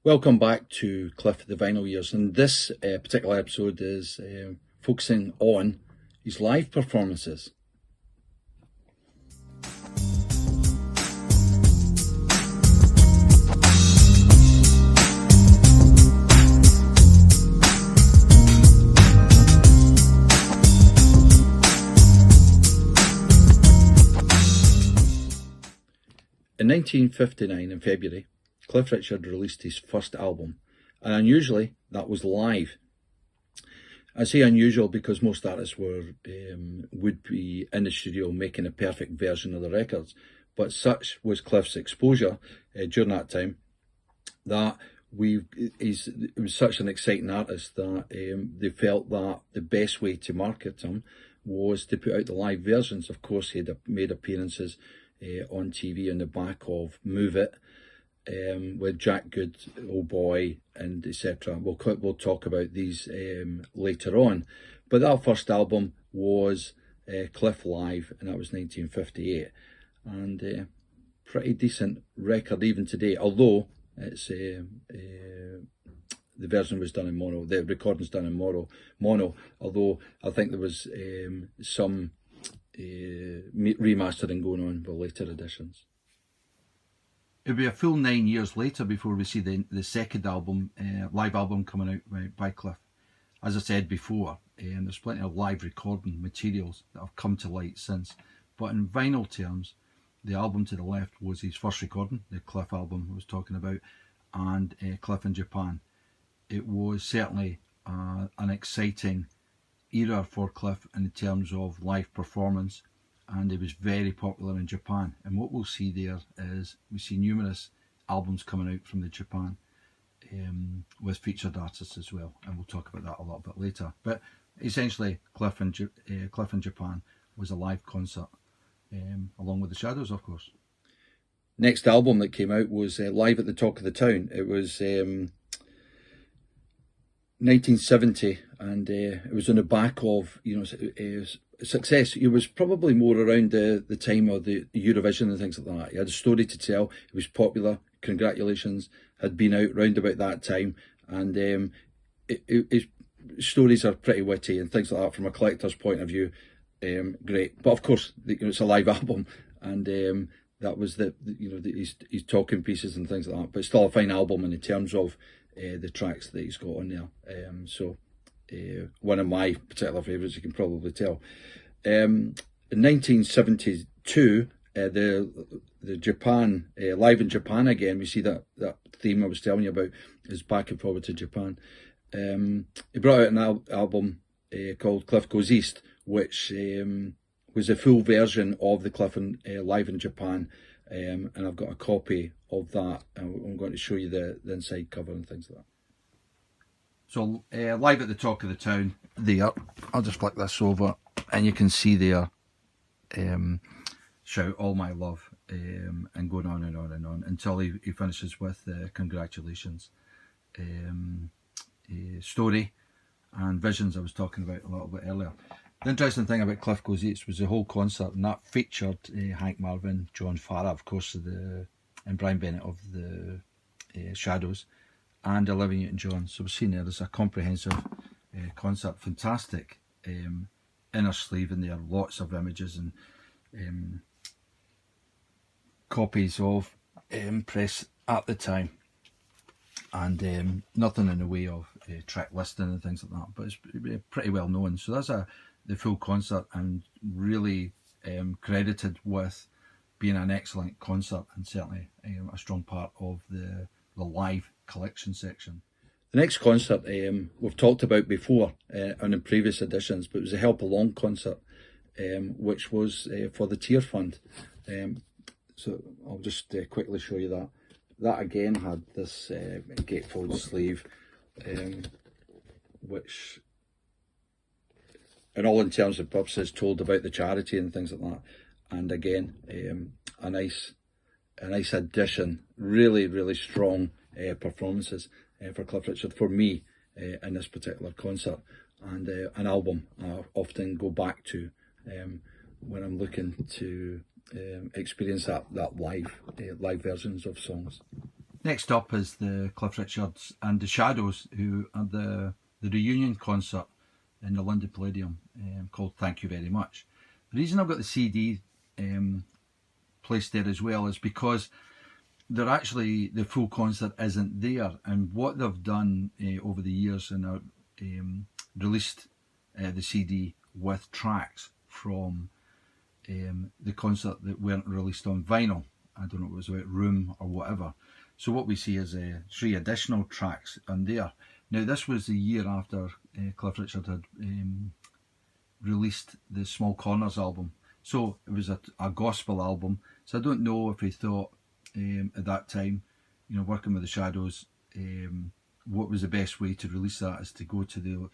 Welcome back to Cliff the Vinyl Years, and this particular episode is focusing on his live performances. In 1959, in February, Cliff Richard released his first album, and unusually, that was live. I say unusual because most artists would be in the studio making a perfect version of the records, but such was Cliff's exposure during that time that he was such an exciting artist that they felt that the best way to market him was to put out the live versions. Of course, he had made appearances on TV on the back of Move It, with Jack Good, Oh Boy, and etc. We'll talk about these later on. But that first album was Cliff Live, and that was 1958. And pretty decent record even today, although it's the version was done in mono, the recording's done in mono, although I think there was some remastering going on with later editions. It'll be a full 9 years later before we see the second album, live album coming out by Cliff. As I said before, there's plenty of live recording materials that have come to light since. But in vinyl terms, the album to the left was his first recording, the Cliff album I was talking about, and Cliff in Japan. It was certainly an exciting era for Cliff in terms of live performance, and it was very popular in Japan. And what we'll see there is we see numerous albums coming out from Japan with featured artists as well, and we'll talk about that a little bit later. But essentially, Cliff in Japan was a live concert, along with the Shadows, of course. Next album that came out was Live at the Talk of the Town. It was 1970, and it was on the back of success. It was probably more around the time of the Eurovision and things like that. He had a story to tell. It was popular. Congratulations had been out round about that time, and his stories are pretty witty and things like that from a collector's point of view. Great, but of course, it's a live album, and that was his talking pieces and things like that. But it's still a fine album in terms of the tracks that he's got on there. One of my particular favourites, you can probably tell. In 1972, the Japan, Live in Japan again, we see that theme I was telling you about is back and forward to Japan. He brought out an album called Cliff Goes East, which was a full version of the Cliff Live in Japan, and I've got a copy of that, and I'm going to show you the inside cover and things like that. So Live at the Talk of the Town there, I'll just flick this over and you can see there, Shout All My Love, and going on and on and on until he finishes with Congratulations, Story and Visions I was talking about a little bit earlier. The interesting thing about Cliff Goes East was the whole concert, and that featured Hank Marvin, John Farrar, of course, and Brian Bennett of the Shadows, and Olivia Newton-John. So we're seeing there's a comprehensive concert, fantastic inner sleeve in there, lots of images and copies of press at the time, and nothing in the way of track listing and things like that, but it's pretty well known. So that's the full concert, and really credited with being an excellent concert, and certainly a strong part of the live collection section. The next concert we've talked about before and in previous editions, but it was a Help Along concert, which was for the Tear Fund. So I'll just quickly show you that. That again had this gatefold sleeve, which, in all intents and purposes, told about the charity and things like that. And again, a nice addition, really strong performances for Cliff Richard for me in this particular concert, and an album I often go back to when I'm looking to experience that live versions of songs. Next up is the Cliff Richards and the Shadows, who are the reunion concert in the London Palladium called Thank You Very Much. The reason I've got the CD placed there as well is because they're actually, the full concert isn't there, and what they've done over the years and released the CD with tracks from the concert that weren't released on vinyl. I don't know if it was about Room or whatever. So what we see is 3 additional tracks on there. Now this was the year after Cliff Richard had released the Small Corners album. So it was a gospel album. So I don't know if he thought at that time, you know, working with the Shadows, what was the best way to release that is to go to the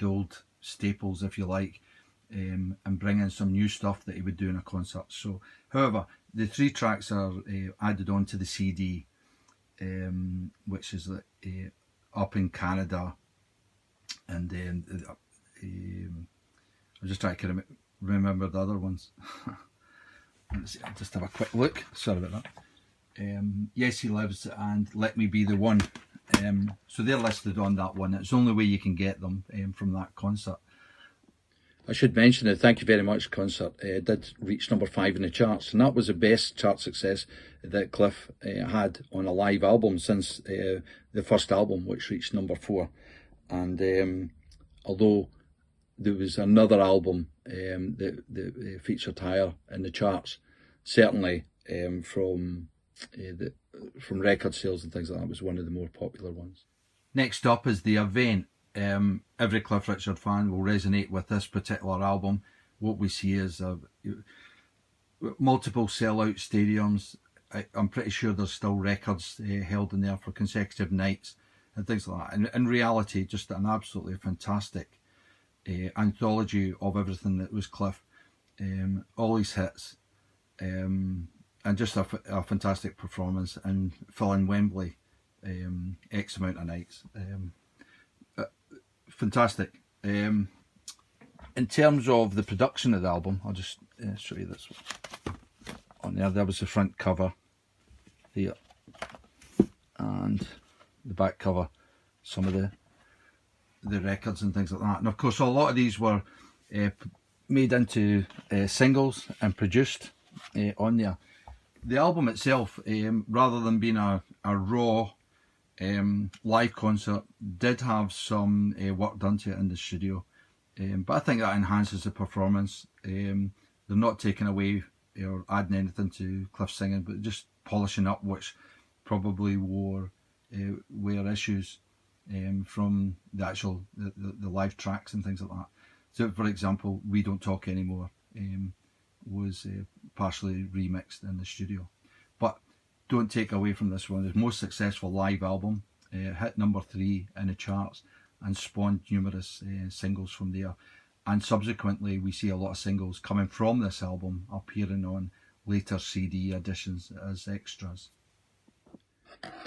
old staples, if you like, and bring in some new stuff that he would do in a concert. So, however, the 3 tracks are added onto the CD, which is Up in Canada, and then I'm just trying to remember the other ones. Let's see, I'll just have a quick look. Sorry about that. Yes, He Lives and Let Me Be the One. So they're listed on that one. It's the only way you can get them from that concert. I should mention the Thank You Very Much concert did reach number 5 in the charts, and that was the best chart success that Cliff had on a live album since the first album, which reached number 4. And although there was another album that featured higher in the charts, certainly from record sales and things like that, was one of the more popular ones. Next up is The Event. Every Cliff Richard fan will resonate with this particular album. What we see is multiple sellout stadiums. I'm pretty sure there's still records held in there for consecutive nights and things like that. And in reality, just an absolutely fantastic anthology of everything that was Cliff. All his hits, and just a fantastic performance, and filling Wembley X amount of nights. Fantastic. In terms of the production of the album, I'll just show you this one. On there, there was the front cover there, and the back cover, some of the records and things like that. And of course, a lot of these were made into singles and produced on there. The album itself, rather than being a raw live concert, did have some work done to it in the studio, but I think that enhances the performance. They're not taking away or adding anything to Cliff's singing, but just polishing up, which probably were issues from the actual the live tracks and things like that. So, for example, We Don't Talk Anymore was partially remixed in the studio, but don't take away from this one. His most successful live album, hit number 3 in the charts and spawned numerous singles from there. And subsequently, we see a lot of singles coming from this album appearing on later CD editions as extras.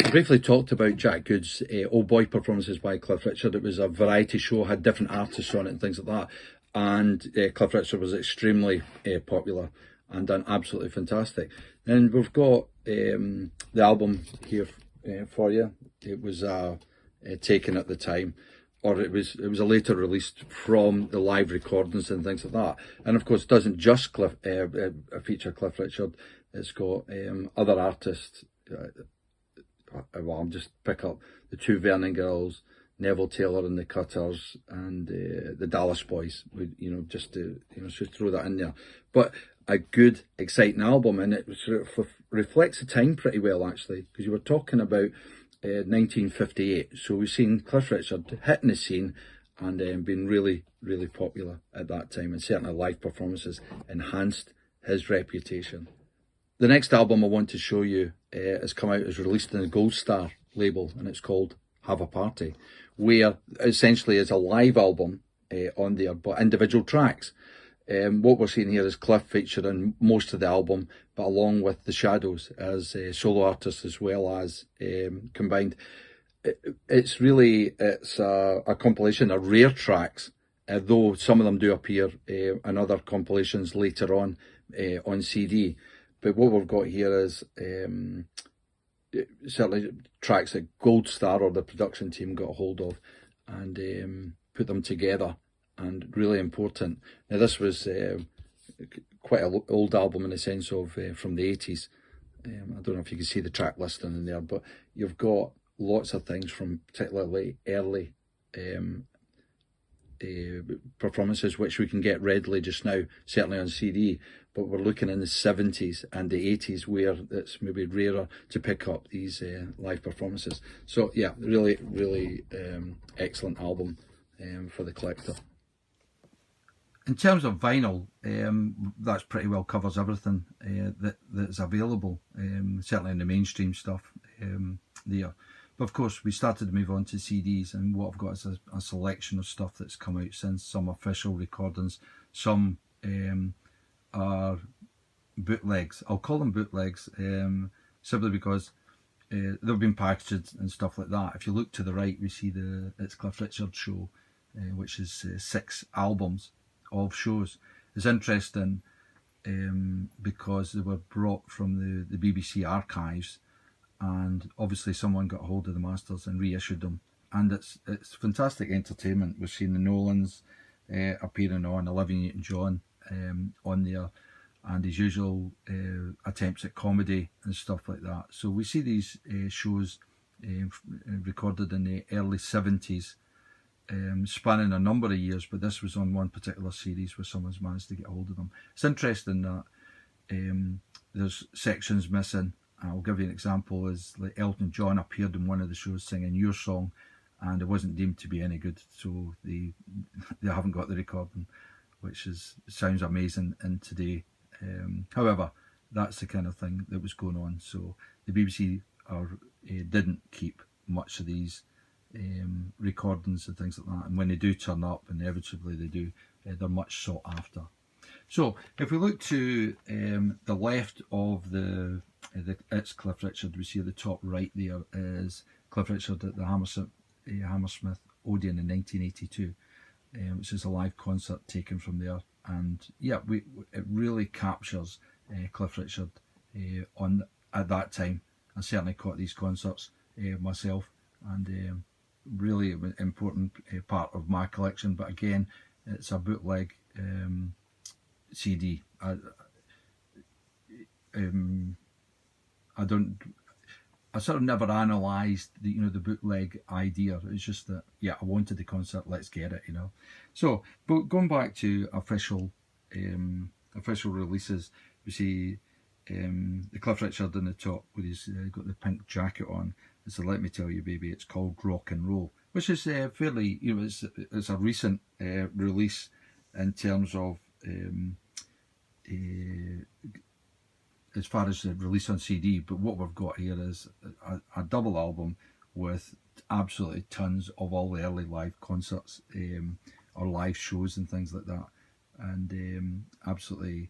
I briefly talked about Jack Good's Old Boy performances by Cliff Richard. It was a variety show, had different artists on it and things like that. And Cliff Richard was extremely popular and done absolutely fantastic. And we've got the album here for you. It was taken at the time, or it was a later release from the live recordings and things like that. And of course, it doesn't just feature Cliff Richard. It's got other artists. Well, I'll just pick up the 2 Vernon Girls, Neville Taylor and the Cutters, and the Dallas Boys. Just to throw that in there. But a good, exciting album, and it sort of reflects the time pretty well, actually, because you were talking about 1958. So we've seen Cliff Richard hitting the scene and being really, really popular at that time, and certainly live performances enhanced his reputation. The next album I want to show you has come out, is released in the Gold Star label, and it's called Have a Party, where essentially it's a live album on there, but individual tracks. What we're seeing here is Cliff featuring most of the album, but along with the Shadows as solo artists as well as combined. It's a compilation of rare tracks, though some of them do appear in other compilations later on CD. But what we've got here is certainly tracks that Gold Star or the production team got a hold of and put them together, and really important. Now this was quite an old album in the sense of from the 80s. I don't know if you can see the track listing in there, but you've got lots of things from particularly early performances, which we can get readily just now, certainly on CD, but we're looking in the 70s and the 80s where it's maybe rarer to pick up these live performances. So yeah, really excellent album for the collector. In terms of vinyl, that's pretty well covers everything that's available, certainly in the mainstream stuff there. But of course, we started to move on to CDs, and what I've got is a selection of stuff that's come out since, some official recordings, some are bootlegs. I'll call them bootlegs simply because they've been packaged and stuff like that. If you look to the right, we see it's Cliff Richard show, which is 6 albums of shows. It's interesting because they were brought from the BBC archives, and obviously someone got hold of the masters and reissued them, and it's fantastic entertainment. We've seen the Nolans appearing on, Olivia Newton-John on there, and his usual attempts at comedy and stuff like that. So we see these shows recorded in the early 70s, spanning a number of years, but this was on one particular series where someone's managed to get hold of them. It's interesting that there's sections missing. I'll give you an example, is like Elton John appeared in one of the shows singing Your Song, and it wasn't deemed to be any good, so they haven't got the recording, which sounds amazing in today. However, that's the kind of thing that was going on, so the BBC didn't keep much of these recordings and things like that, and when they do turn up, inevitably they do, they're much sought after. So if we look to the left of it's Cliff Richard, we see at the top right there is Cliff Richard at the Hammersmith Odeon in 1982, which is a live concert taken from there, and yeah, it really captures Cliff Richard at that time. I certainly caught these concerts myself, and really important part of my collection. But again, it's a bootleg CD. I sort of never analysed the bootleg idea. It's just that, yeah, I wanted the concert, let's get it, So, but going back to official releases, we see the Cliff Richard on the top with his got the pink jacket on. It's Let Me Tell You Baby. It's called Rock and Roll, which is fairly, it's a recent release in terms of as far as the release on CD. But what we've got here is a double album with absolutely tons of all the early live concerts or live shows and things like that, and absolutely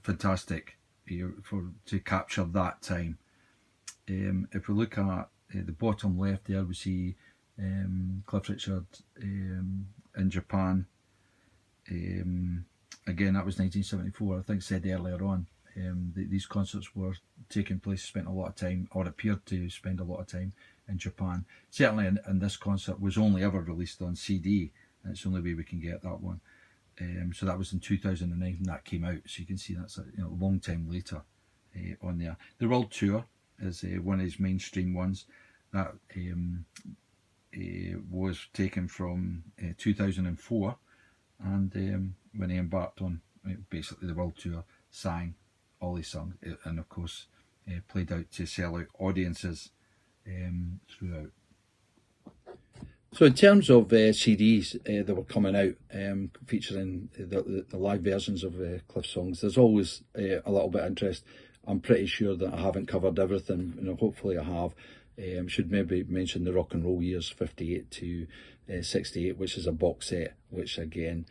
fantastic to capture that time. If we look at the bottom left there, we see Cliff Richard in Japan. Again, that was 1974. I think said earlier on, these concerts were taking place, spent a lot of time, or appeared to spend a lot of time in Japan. Certainly, and this concert was only ever released on CD, and it's the only way we can get that one. So that was in 2009 when that came out. So you can see that's a long time later on there. The World Tour is one of his mainstream ones that was taken from 2004, and when he embarked on basically the World Tour, sang all his songs, and of course played out to sell out audiences throughout. So in terms of CDs that were coming out featuring the live versions of Cliff songs, there's always a little bit of interest. I'm pretty sure that I haven't covered everything, hopefully I have. Should maybe mention the Rock and Roll years 58 to 68, which is a box set, which again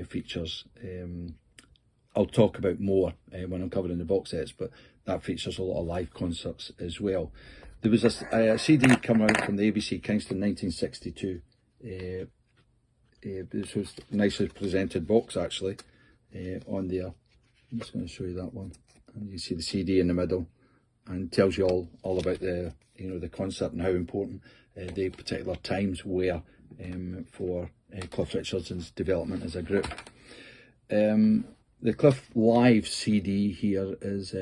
features, I'll talk about more when I'm covering the box sets, but that features a lot of live concerts as well. There was a CD come out from the ABC Kingston 1962. This was a nicely presented box actually on there. I'm just going to show you that one. And you see the CD in the middle, and tells you all about the the concert and how important the particular times were for Cliff Richardson's development as a group. The Cliff Live CD here is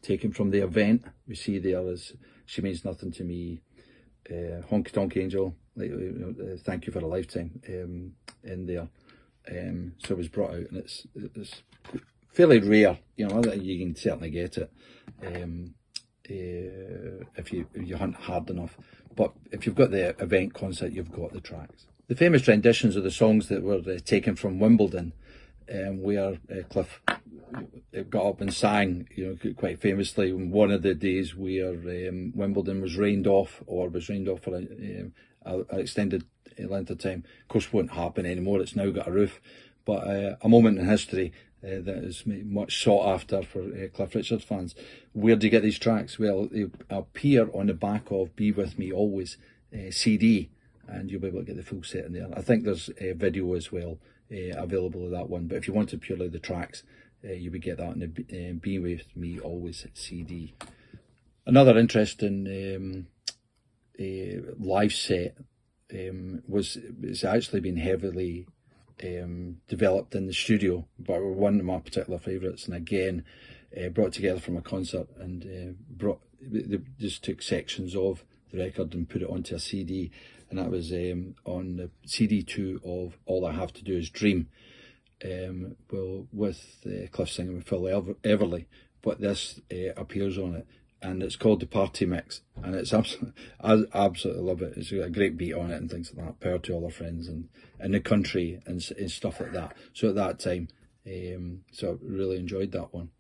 taken from the event. We see there is She Means Nothing to Me, Honky Tonk Angel, Thank You for a Lifetime in there. So it was brought out, and it's fairly rare, you can certainly get it if you hunt hard enough. But if you've got the event concert, you've got the tracks. The famous renditions of the songs that were taken from Wimbledon, where Cliff got up and sang, quite famously, one of the days where Wimbledon was rained off, or was rained off for an extended length of time. Of course, won't happen anymore. It's now got a roof. But a moment in history that is much sought after for Cliff Richard fans. Where do you get these tracks? Well, they appear on the back of Be With Me Always CD, and you'll be able to get the full set in there. I think there's a video as well available of that one, but if you wanted purely the tracks, you would get that in the Be With Me Always CD. Another interesting live set it's actually been heavily developed in the studio, but one of my particular favourites, and again brought together from a concert, and they just took sections of the record and put it onto a CD, and that was on the CD2 of All I Have to Do Is Dream, well, with Cliff singing with Phil Everly, but this appears on it, and it's called the Party Mix, and it's absolutely, I absolutely love it. It's got a great beat on it and things like that. Power to all our friends and in the country and stuff like that. So at that time, so I really enjoyed that one.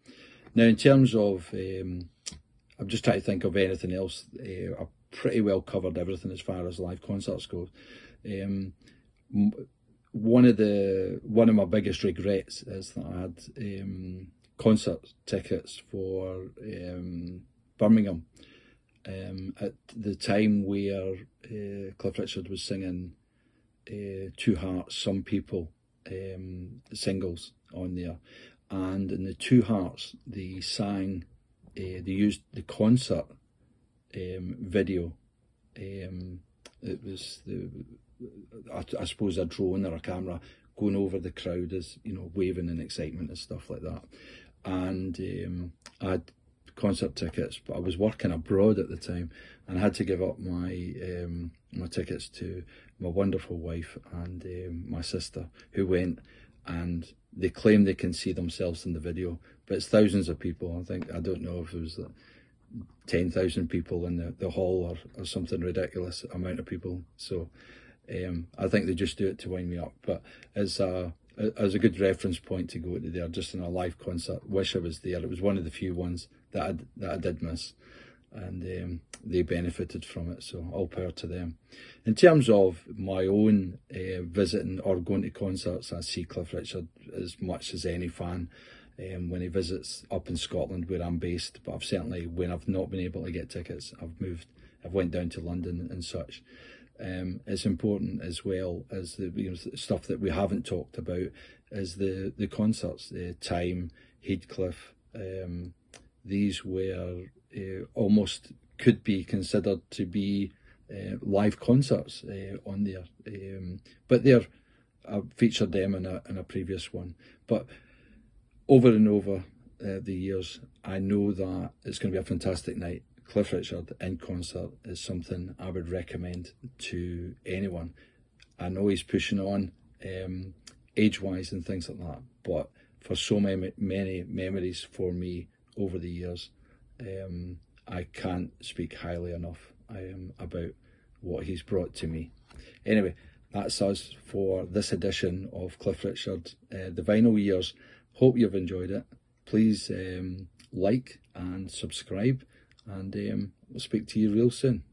Now, in terms of, I'm just trying to think of anything else. I've pretty well covered everything as far as live concerts go. One of my biggest regrets is that I had concert tickets for Birmingham at the time where Cliff Richard was singing Two Hearts, Some People singles on there, and in the Two Hearts they used the concert video. It was I suppose a drone or a camera going over the crowd as waving in excitement and stuff like that, and I had concert tickets, but I was working abroad at the time and I had to give up my my tickets to my wonderful wife and my sister, who went, and they claim they can see themselves in the video, but it's thousands of people. I don't know if it was 10,000 people in the hall or something ridiculous amount of people. So I think they just do it to wind me up, but as a good reference point to go to there, just in a live concert. Wish I was there. It was one of the few ones that I did miss, and they benefited from it, so all power to them. In terms of my own visiting or going to concerts, I see Cliff Richard as much as any fan when he visits up in Scotland where I'm based, but I've certainly, when I've not been able to get tickets, I've went down to London and such. It's important as well as the stuff that we haven't talked about is the concerts, the Time, Heathcliff. These were almost could be considered to be live concerts on there, but I've featured them in a previous one. But over and over the years, I know that it's going to be a fantastic night. Cliff Richard in concert is something I would recommend to anyone. I know he's pushing on age-wise and things like that, but for so many memories for me over the years, I can't speak highly enough about what he's brought to me. Anyway, that's us for this edition of Cliff Richard, the Vinyl Years. Hope you've enjoyed it. Please like and subscribe, and we'll speak to you real soon.